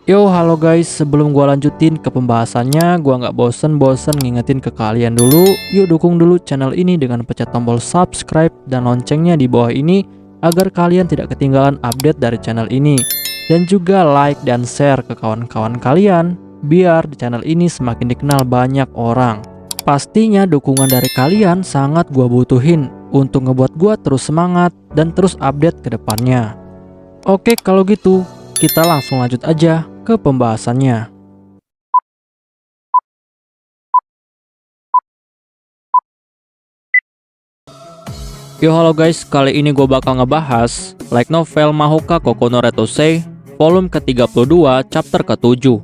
Yo, halo guys, sebelum gua lanjutin ke pembahasannya, gua nggak bosen-bosen ngingetin ke kalian dulu, yuk dukung dulu channel ini dengan pencet tombol subscribe dan loncengnya di bawah ini, agar kalian tidak ketinggalan update dari channel ini. Dan juga like dan share ke kawan-kawan kalian, biar di channel ini semakin dikenal banyak orang. Pastinya dukungan dari kalian sangat gua butuhin, untuk ngebuat gua terus semangat dan terus update ke depannya. Oke, kalau gitu, kita langsung lanjut aja ke pembahasannya. Yo, halo guys, kali ini gue bakal ngebahas light novel Mahoka Kokono Retosei volume ke-32 chapter ke-7.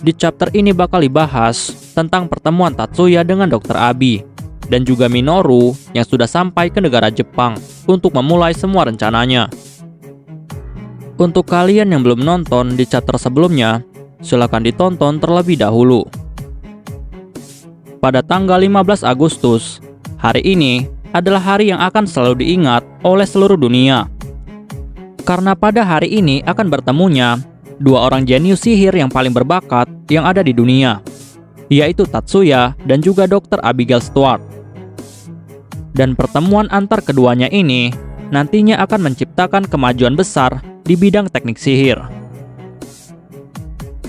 Di chapter ini bakal dibahas tentang pertemuan Tatsuya dengan Dr. Abi dan juga Minoru yang sudah sampai ke negara Jepang untuk memulai semua rencananya. Untuk kalian yang belum nonton di chapter sebelumnya, silahkan ditonton terlebih dahulu. Pada tanggal 15 Agustus, hari ini adalah hari yang akan selalu diingat oleh seluruh dunia. Karena pada hari ini akan bertemunya dua orang jenius sihir yang paling berbakat yang ada di dunia, yaitu Tatsuya dan juga Dr. Abigail Stuart. Dan pertemuan antar keduanya ini nantinya akan menciptakan kemajuan besar di bidang teknik sihir.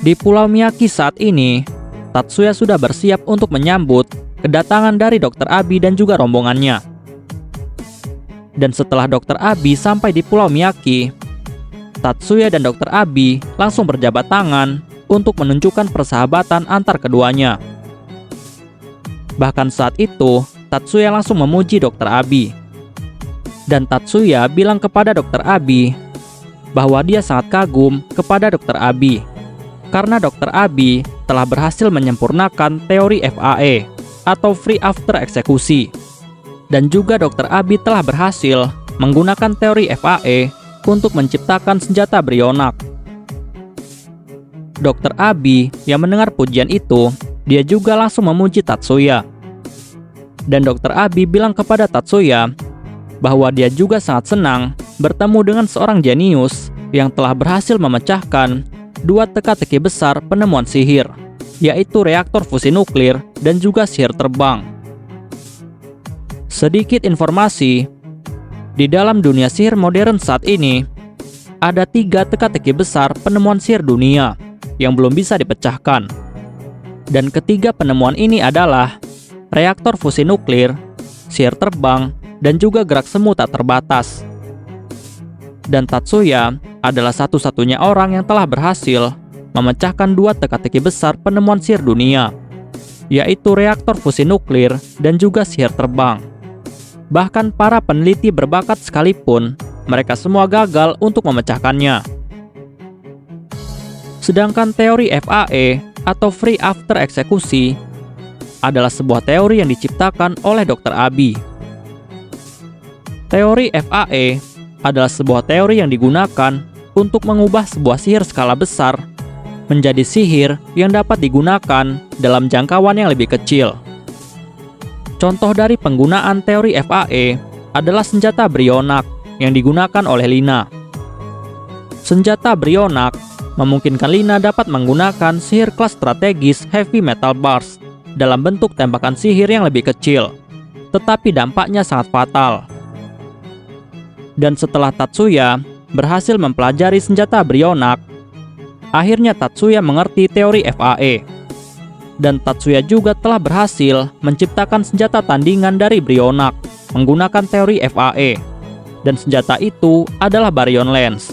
Di Pulau Miyaki saat ini, Tatsuya sudah bersiap untuk menyambut kedatangan dari Dr. Abi dan juga rombongannya. Dan setelah Dr. Abi sampai di Pulau Miyaki, Tatsuya dan Dr. Abi langsung berjabat tangan untuk menunjukkan persahabatan antar keduanya. Bahkan saat itu, Tatsuya langsung memuji Dr. Abi. Dan Tatsuya bilang kepada Dr. Abi bahwa dia sangat kagum kepada Dr. Abi karena Dr. Abi telah berhasil menyempurnakan teori FAE atau Free After Eksekusi, dan juga Dr. Abi telah berhasil menggunakan teori FAE untuk menciptakan senjata Brionac. Dr. Abi yang mendengar pujian itu, dia juga langsung memuji Tatsuya. Dan Dr. Abi bilang kepada Tatsuya bahwa dia juga sangat senang bertemu dengan seorang jenius yang telah berhasil memecahkan dua teka-teki besar penemuan sihir, yaitu reaktor fusi nuklir dan juga sihir terbang. Sedikit informasi, di dalam dunia sihir modern saat ini, ada 3 teka-teki besar penemuan sihir dunia yang belum bisa dipecahkan. Dan ketiga penemuan ini adalah reaktor fusi nuklir, sihir terbang, dan juga gerak semu tak terbatas. Dan Tatsuya adalah satu-satunya orang yang telah berhasil memecahkan 2 teka-teki besar penemuan sihir dunia, yaitu reaktor fusi nuklir dan juga sihir terbang. Bahkan para peneliti berbakat sekalipun, mereka semua gagal untuk memecahkannya. Sedangkan teori FAE atau Free After Eksekusi adalah sebuah teori yang diciptakan oleh Dr. Abi. Teori FAE adalah sebuah teori yang digunakan untuk mengubah sebuah sihir skala besar menjadi sihir yang dapat digunakan dalam jangkauan yang lebih kecil. Contoh dari penggunaan teori FAE adalah senjata Brionac yang digunakan oleh Lina. Senjata Brionac memungkinkan Lina dapat menggunakan sihir kelas strategis Heavy Metal Bars dalam bentuk tembakan sihir yang lebih kecil, tetapi dampaknya sangat fatal. Dan setelah Tatsuya berhasil mempelajari senjata Brionac, akhirnya Tatsuya mengerti teori FAE. Dan Tatsuya juga telah berhasil menciptakan senjata tandingan dari Brionac menggunakan teori FAE. Dan senjata itu adalah Baryon Lance.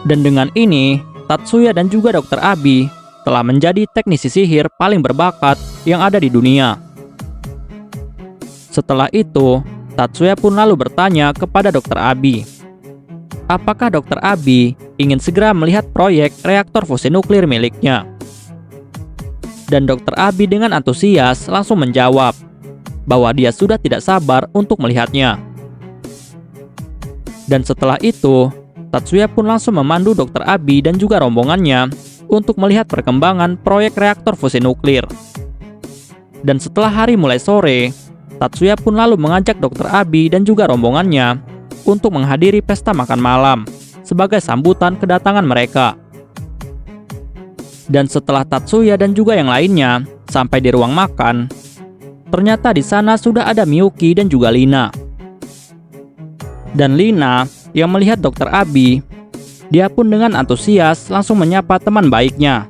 Dan dengan ini, Tatsuya dan juga Dr. Abi telah menjadi teknisi sihir paling berbakat yang ada di dunia. Setelah itu, Tatsuya pun lalu bertanya kepada Dr. Abi, apakah Dr. Abi ingin segera melihat proyek reaktor fusi nuklir miliknya? Dan Dr. Abi dengan antusias langsung menjawab bahwa dia sudah tidak sabar untuk melihatnya. Dan setelah itu, Tatsuya pun langsung memandu Dr. Abi dan juga rombongannya untuk melihat perkembangan proyek reaktor fusi nuklir. Dan setelah hari mulai sore, Tatsuya pun lalu mengajak Dr. Abi dan juga rombongannya untuk menghadiri pesta makan malam sebagai sambutan kedatangan mereka. Dan setelah Tatsuya dan juga yang lainnya sampai di ruang makan, ternyata di sana sudah ada Miyuki dan juga Lina. Dan Lina yang melihat Dr. Abi, dia pun dengan antusias langsung menyapa teman baiknya.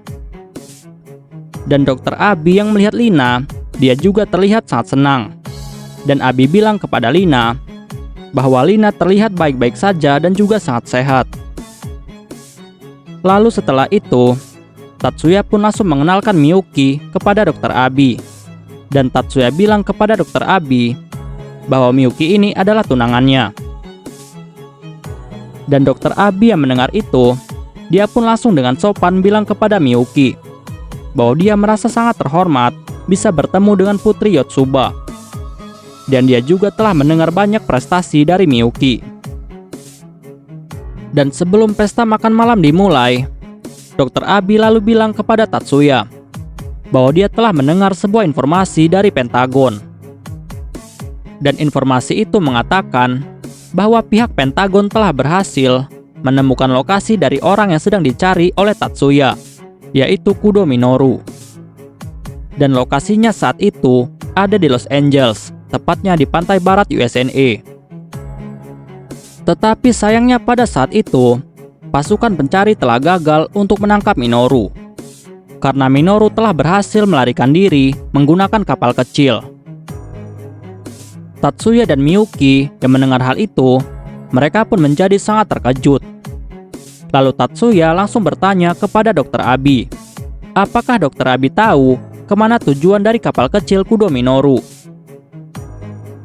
Dan Dr. Abi yang melihat Lina, dia juga terlihat sangat senang. Dan Abi bilang kepada Lina bahwa Lina terlihat baik-baik saja dan juga sangat sehat. Lalu setelah itu, Tatsuya pun langsung mengenalkan Miyuki kepada Dr. Abi. Dan Tatsuya bilang kepada Dr. Abi bahwa Miyuki ini adalah tunangannya. Dan Dr. Abi yang mendengar itu, dia pun langsung dengan sopan bilang kepada Miyuki bahwa dia merasa sangat terhormat bisa bertemu dengan Putri Yotsuba. Dan dia juga telah mendengar banyak prestasi dari Miyuki. Dan sebelum pesta makan malam dimulai, Dr. Abi lalu bilang kepada Tatsuya bahwa dia telah mendengar sebuah informasi dari Pentagon. Dan informasi itu mengatakan bahwa pihak Pentagon telah berhasil menemukan lokasi dari orang yang sedang dicari oleh Tatsuya, yaitu Kudo Minoru. Dan lokasinya saat itu ada di Los Angeles, tepatnya di pantai barat USNA. Tetapi sayangnya pada saat itu, pasukan pencari telah gagal untuk menangkap Minoru. Karena Minoru telah berhasil melarikan diri menggunakan kapal kecil. Tatsuya dan Miyuki yang mendengar hal itu, mereka pun menjadi sangat terkejut. Lalu Tatsuya langsung bertanya kepada Dr. Abi, apakah Dr. Abi tahu kemana tujuan dari kapal kecil Kudo Minoru?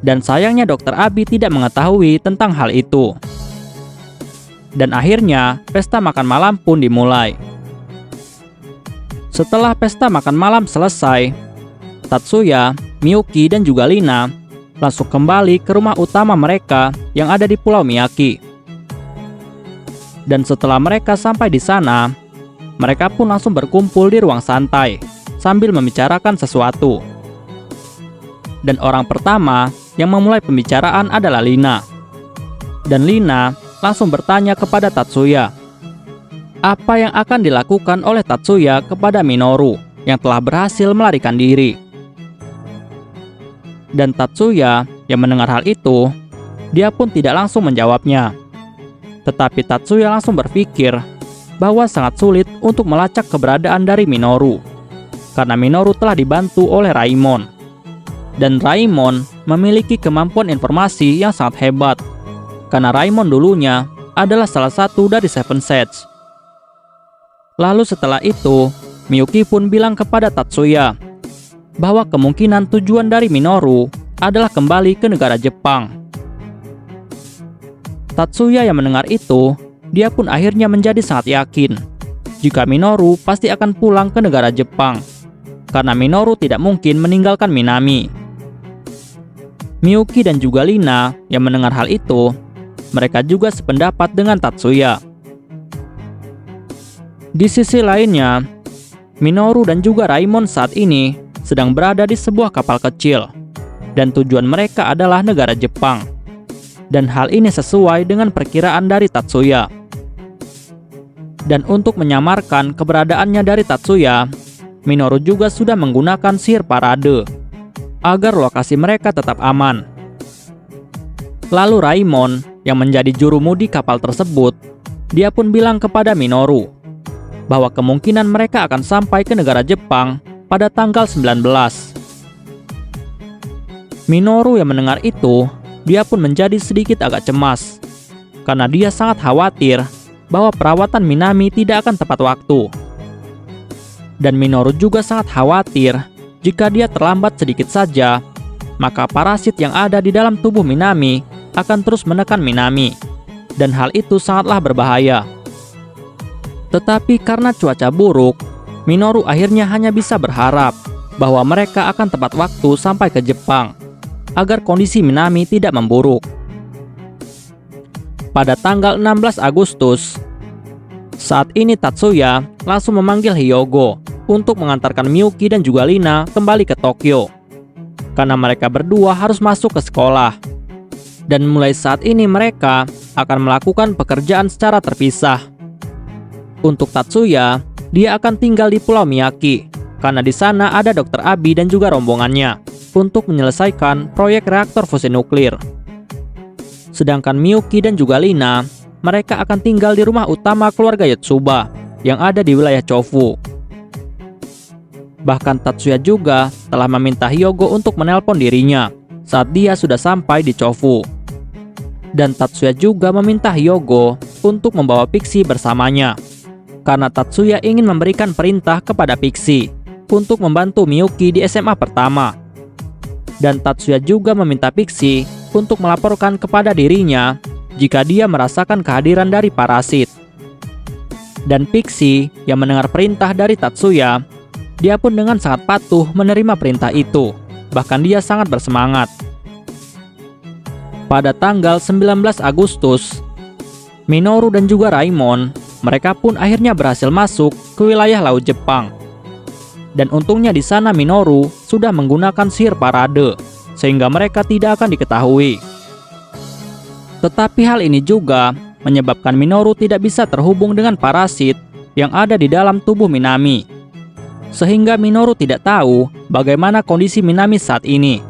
Dan sayangnya Dr. Abi tidak mengetahui tentang hal itu. Dan akhirnya pesta makan malam pun dimulai. Setelah pesta makan malam selesai, Tatsuya, Miyuki dan juga Lina langsung kembali ke rumah utama mereka yang ada di Pulau Miyaki. Dan setelah mereka sampai di sana, mereka pun langsung berkumpul di ruang santai sambil membicarakan sesuatu. Dan orang pertama yang memulai pembicaraan adalah Lina. Dan Lina langsung bertanya kepada Tatsuya, apa yang akan dilakukan oleh Tatsuya kepada Minoru yang telah berhasil melarikan diri. Dan Tatsuya yang mendengar hal itu, dia pun tidak langsung menjawabnya. Tetapi Tatsuya langsung berpikir bahwa sangat sulit untuk melacak keberadaan dari Minoru, karena Minoru telah dibantu oleh Raimon. Dan Raimon memiliki kemampuan informasi yang sangat hebat, karena Raimon dulunya adalah salah satu dari Seven Sage. Lalu setelah itu, Miyuki pun bilang kepada Tatsuya bahwa kemungkinan tujuan dari Minoru adalah kembali ke negara Jepang. Tatsuya yang mendengar itu, dia pun akhirnya menjadi sangat yakin jika Minoru pasti akan pulang ke negara Jepang, karena Minoru tidak mungkin meninggalkan Minami. Miyuki dan juga Lina yang mendengar hal itu, mereka juga sependapat dengan Tatsuya. Di sisi lainnya, Minoru dan juga Raimon saat ini sedang berada di sebuah kapal kecil, dan tujuan mereka adalah negara Jepang. Dan hal ini sesuai dengan perkiraan dari Tatsuya. Dan untuk menyamarkan keberadaannya dari Tatsuya, Minoru juga sudah menggunakan sihir parade agar lokasi mereka tetap aman. Lalu Raimon yang menjadi jurumudi kapal tersebut, dia pun bilang kepada Minoru bahwa kemungkinan mereka akan sampai ke negara Jepang pada tanggal 19. Minoru yang mendengar itu, dia pun menjadi sedikit agak cemas, karena dia sangat khawatir bahwa perawatan Minami tidak akan tepat waktu. Dan Minoru juga sangat khawatir jika dia terlambat sedikit saja, maka parasit yang ada di dalam tubuh Minami akan terus menekan Minami, dan hal itu sangatlah berbahaya. Tetapi karena cuaca buruk, Minoru akhirnya hanya bisa berharap bahwa mereka akan tepat waktu sampai ke Jepang, agar kondisi Minami tidak memburuk. Pada tanggal 16 Agustus, saat ini Tatsuya langsung memanggil Hyogo untuk mengantarkan Miyuki dan juga Lina kembali ke Tokyo, karena mereka berdua harus masuk ke sekolah. Dan mulai saat ini mereka akan melakukan pekerjaan secara terpisah. Untuk Tatsuya, dia akan tinggal di Pulau Miyaki karena di sana ada Dr. Abi dan juga rombongannya untuk menyelesaikan proyek reaktor fusi nuklir. Sedangkan Miyuki dan juga Lina, mereka akan tinggal di rumah utama keluarga Yotsuba yang ada di wilayah Chofu. Bahkan Tatsuya juga telah meminta Hyogo untuk menelpon dirinya saat dia sudah sampai di Chofu. Dan Tatsuya juga meminta Hyogo untuk membawa Pixie bersamanya karena Tatsuya ingin memberikan perintah kepada Pixie untuk membantu Miyuki di SMA pertama. Dan Tatsuya juga meminta Pixie untuk melaporkan kepada dirinya jika dia merasakan kehadiran dari parasit. Dan Pixie yang mendengar perintah dari Tatsuya, dia pun dengan sangat patuh menerima perintah itu. Bahkan dia sangat bersemangat. Pada tanggal 19 Agustus, Minoru dan juga Raimon, mereka pun akhirnya berhasil masuk ke wilayah Laut Jepang. Dan untungnya di sana Minoru sudah menggunakan sihir parade, sehingga mereka tidak akan diketahui. Tetapi hal ini juga menyebabkan Minoru tidak bisa terhubung dengan parasit yang ada di dalam tubuh Minami. Sehingga Minoru tidak tahu bagaimana kondisi Minami saat ini.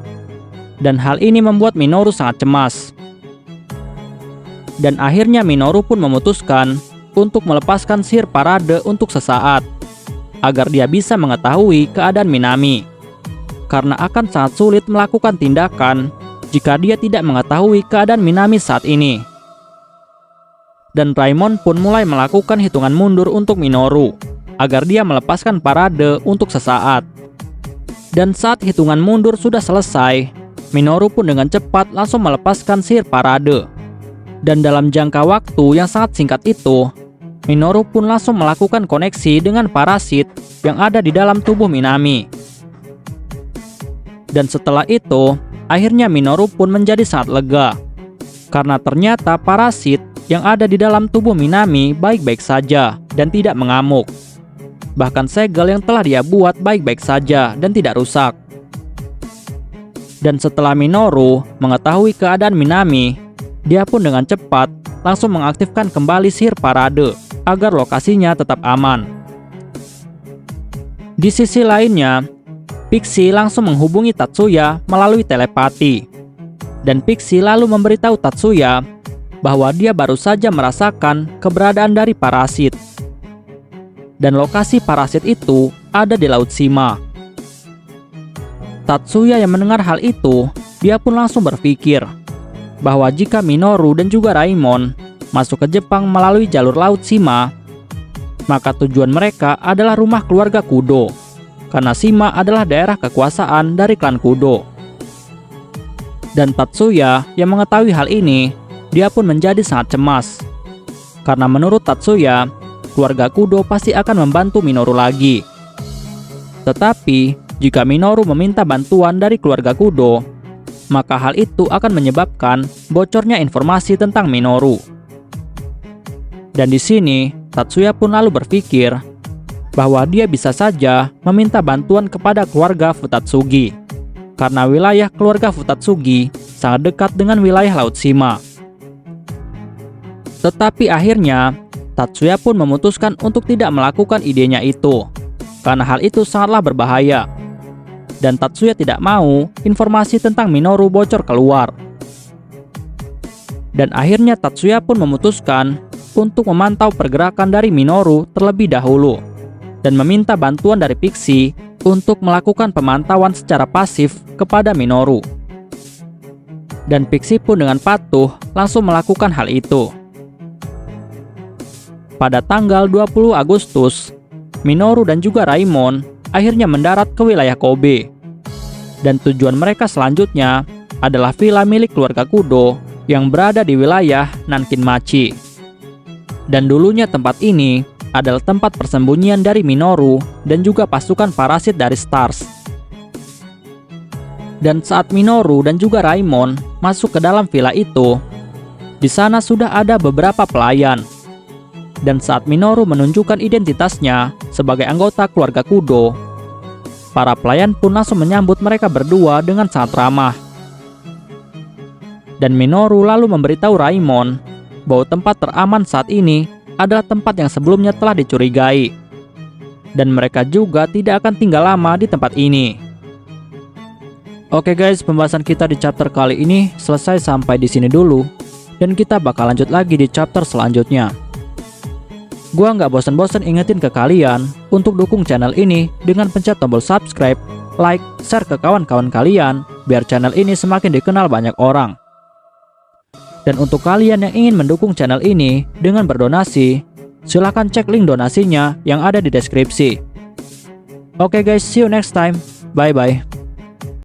Dan hal ini membuat Minoru sangat cemas. Dan akhirnya Minoru pun memutuskan untuk melepaskan sihir parade untuk sesaat, agar dia bisa mengetahui keadaan Minami. Karena akan sangat sulit melakukan tindakan jika dia tidak mengetahui keadaan Minami saat ini. Dan Raimon pun mulai melakukan hitungan mundur untuk Minoru, agar dia melepaskan parade untuk sesaat. Dan saat hitungan mundur sudah selesai, Minoru pun dengan cepat langsung melepaskan sihir parade. Dan dalam jangka waktu yang sangat singkat itu, Minoru pun langsung melakukan koneksi dengan parasit yang ada di dalam tubuh Minami. Dan setelah itu, akhirnya Minoru pun menjadi sangat lega. Karena ternyata parasit yang ada di dalam tubuh Minami baik-baik saja dan tidak mengamuk. Bahkan segel yang telah dia buat baik-baik saja dan tidak rusak. Dan setelah Minoru mengetahui keadaan Minami, dia pun dengan cepat langsung mengaktifkan kembali sihir parade agar lokasinya tetap aman. Di sisi lainnya, Pixie langsung menghubungi Tatsuya melalui telepati. Dan Pixie lalu memberitahu Tatsuya bahwa dia baru saja merasakan keberadaan dari parasit. Dan lokasi parasit itu ada di Laut Shima. Tatsuya yang mendengar hal itu, dia pun langsung berpikir bahwa jika Minoru dan juga Raimon masuk ke Jepang melalui jalur Laut Shima, maka tujuan mereka adalah rumah keluarga Kudo, karena Shima adalah daerah kekuasaan dari klan Kudo. Dan Tatsuya yang mengetahui hal ini, dia pun menjadi sangat cemas. Karena menurut Tatsuya, keluarga Kudo pasti akan membantu Minoru lagi. Tetapi, jika Minoru meminta bantuan dari keluarga Kudo, maka hal itu akan menyebabkan bocornya informasi tentang Minoru. Dan di sini, Tatsuya pun lalu berpikir bahwa dia bisa saja meminta bantuan kepada keluarga Futatsugi, karena wilayah keluarga Futatsugi sangat dekat dengan wilayah Laut Shima. Tetapi akhirnya, Tatsuya pun memutuskan untuk tidak melakukan idenya itu, karena hal itu sangatlah berbahaya. Dan Tatsuya tidak mau informasi tentang Minoru bocor keluar. Dan akhirnya Tatsuya pun memutuskan untuk memantau pergerakan dari Minoru terlebih dahulu dan meminta bantuan dari Pixie untuk melakukan pemantauan secara pasif kepada Minoru. Dan Pixie pun dengan patuh langsung melakukan hal itu. Pada tanggal 20 Agustus, Minoru dan juga Raimon akhirnya mendarat ke wilayah Kobe. Dan tujuan mereka selanjutnya adalah villa milik keluarga Kudo yang berada di wilayah Nankinmachi. Dan dulunya tempat ini adalah tempat persembunyian dari Minoru dan juga pasukan parasit dari Stars. Dan saat Minoru dan juga Raimon masuk ke dalam villa itu, di sana sudah ada beberapa pelayan. Dan saat Minoru menunjukkan identitasnya sebagai anggota keluarga Kudo, para pelayan pun langsung menyambut mereka berdua dengan sangat ramah. Dan Minoru lalu memberitahu Raimon bahwa tempat teraman saat ini adalah tempat yang sebelumnya telah dicurigai. Dan mereka juga tidak akan tinggal lama di tempat ini. Oke guys, pembahasan kita di chapter kali ini selesai sampai di sini dulu. Dan kita bakal lanjut lagi di chapter selanjutnya. Gua nggak bosan-bosan ingetin ke kalian untuk dukung channel ini dengan pencet tombol subscribe, like, share ke kawan-kawan kalian, biar channel ini semakin dikenal banyak orang. Dan untuk kalian yang ingin mendukung channel ini dengan berdonasi, silahkan cek link donasinya yang ada di deskripsi. Oke guys, see you next time. Bye-bye.